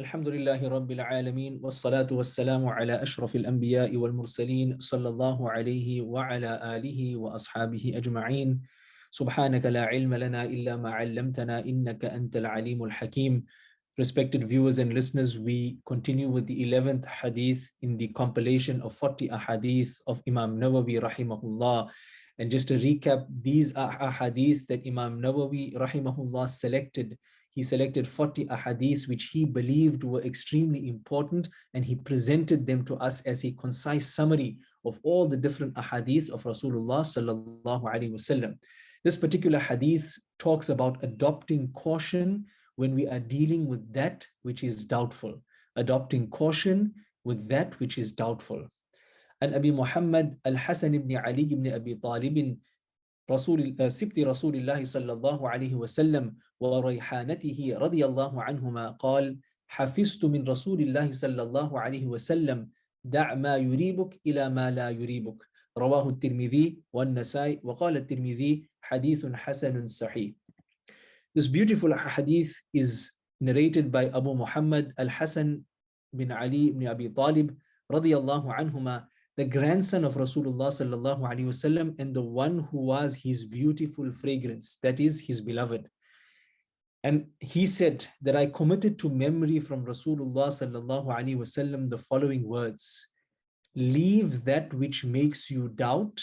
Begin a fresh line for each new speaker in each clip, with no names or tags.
Alhamdulillahi Rabbil Alameen, wassalatu wassalamu ala ashrafil anbiya'i wal mursaleen, sallallahu alayhi wa ala alihi wa ashabihi ajma'een. Subhanaka la ilma lana illa ma 'allamtana innaka antal alimul hakim. Respected viewers and listeners, we continue with the 11th hadith in the compilation of 40 ahadith of Imam Nawawi rahimahullah. And just to recap, these are ahadith that Imam Nawawi rahimahullah selected. He selected 40 ahadith which he believed were extremely important, and he presented them to us as a concise summary of all the different ahadith of Rasulullah sallallahu alaihi wasallam. This particular hadith talks about adopting caution when we are dealing with that which is doubtful. Adopting caution with that which is doubtful. And Abi Muhammad al-Hasan ibn Ali ibn Abi Talib سبط رسول الله صلى الله عليه وسلم وريحانته رضي الله عنهما قال حفظت من رسول الله صلى الله عليه وسلم دع ما يريبك إلى ما لا يريبك رواه الترمذي والنسائي وقال الترمذي حديث حسن صحيح. This beautiful hadith is narrated by Abu Muhammad al-Hasan bin Ali ibn Abi Talib radiyallahu anhuma, the grandson of Rasulullah sallallahu alaihi wasallam and the one who was his beautiful fragrance, that is his beloved. And he said that I committed to memory from Rasulullah sallallahu alaihi wasallam the following words: leave that which makes you doubt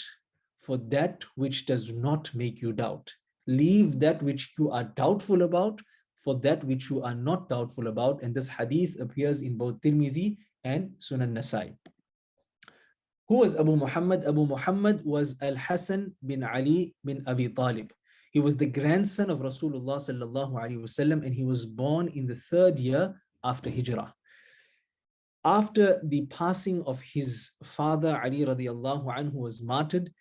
for that which does not make you doubt. Leave that which you are doubtful about for that which you are not doubtful about. And this hadith appears in both Tirmidhi and Sunan Nasai. Who was Abu Muhammad? Abu Muhammad was Al-Hasan bin Ali bin Abi Talib. He was the grandson of Rasulullah sallallahu alaihi wasallam, and he was born in the 3rd year after Hijrah. After the passing of his father Ali radiallahu anhu was martyred,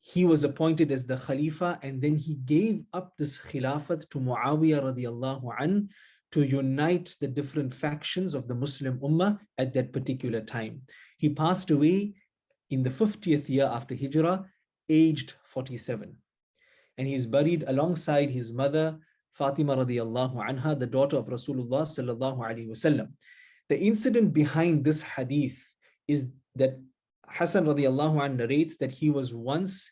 he was appointed as the Khalifa, and then he gave up this Khilafat to Muawiyah radiallahu anhu to unite the different factions of the Muslim Ummah at that particular time. He passed away in the 50th year after Hijrah, aged 47. And he is buried alongside his mother, Fatima radiallahu anha, the daughter of Rasulullah sallallahu alaihi wasallam. The incident behind this hadith is that Hassan radiallahu anhu narrates that he was once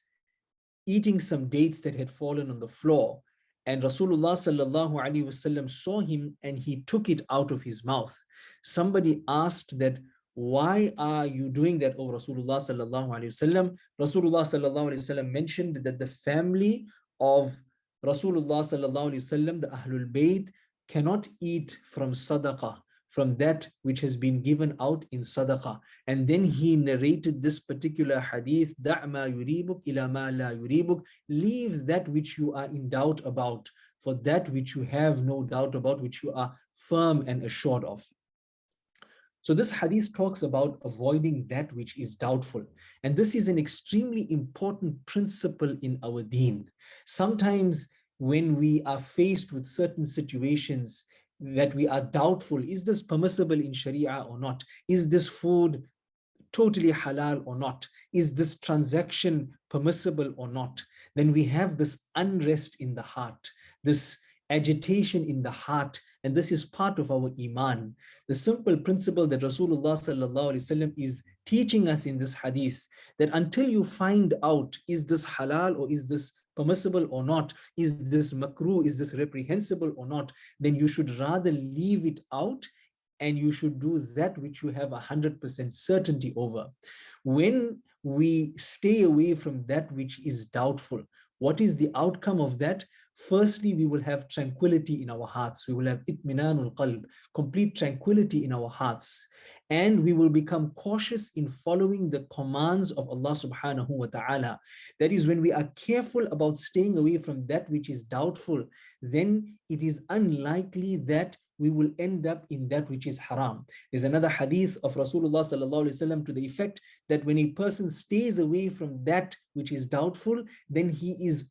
eating some dates that had fallen on the floor, and Rasulullah sallallahu alaihi wasallam saw him and he took it out of his mouth. Somebody asked that, why are you doing that, O Rasulullah sallallahu alaihi wasallam? Rasulullah sallallahu alaihi wasallam mentioned that the family of Rasulullah sallallahu alaihi wasallam, the Ahlul Bayt, cannot eat from sadaqah, from that which has been given out in sadaqah. And then he narrated this particular hadith, دَعْ مَا يُرِيبُكْ إِلَى مَا لَا يُرِيبُكْ, leave that which you are in doubt about for that which you have no doubt about, which you are firm and assured of. So this hadith talks about avoiding that which is doubtful. And this is an extremely important principle in our deen. Sometimes when we are faced with certain situations that we are doubtful, is this permissible in Sharia or not? Is this food totally halal or not? Is this transaction permissible or not? Then we have this unrest in the heart, this agitation in the heart, and this is part of our iman. The simple principle that Rasulullah sallallahu alaihi wasallam is teaching us in this hadith, that until you find out, is this halal or is this permissible or not, is this makruh, is this reprehensible or not, then you should rather leave it out and you should do that which you have 100% certainty over. When we stay away from that which is doubtful, what is the outcome of that? Firstly, we will have tranquility in our hearts. We will have itminanul qalb, complete tranquility in our hearts. And we will become cautious in following the commands of Allah subhanahu wa ta'ala. That is, when we are careful about staying away from that which is doubtful, then it is unlikely that we will end up in that which is haram. There's another hadith of Rasulullah sallallahu alaihi wasallam to the effect that when a person stays away from that which is doubtful, then he is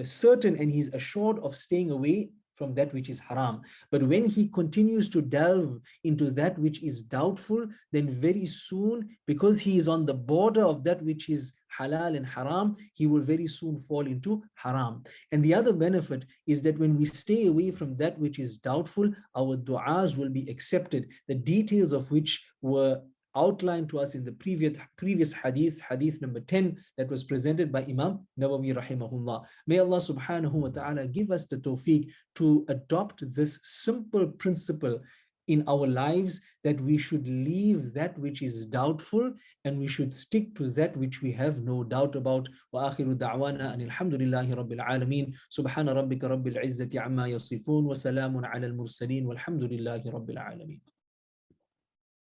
certain and he's assured of staying away from that which is haram. But when he continues to delve into that which is doubtful, then very soon, because he is on the border of that which is halal and haram, he will very soon fall into haram. And the other benefit is that when we stay away from that which is doubtful, our du'as will be accepted, the details of which were outlined to us in the previous hadith number 10, that was presented by Imam Nawawi rahimahullah. May Allah subhanahu wa ta'ala give us the tawfiq to adopt this simple principle in our lives, that we should leave that which is doubtful and we should stick to that which we have no doubt about. Wa akhiru da'wana anil hamdulillahi rabbil alameen. Subhana rabbika rabbil izzati amma yasifun wa salamun ala al mursaleen walhamdulillahi rabbil alameen.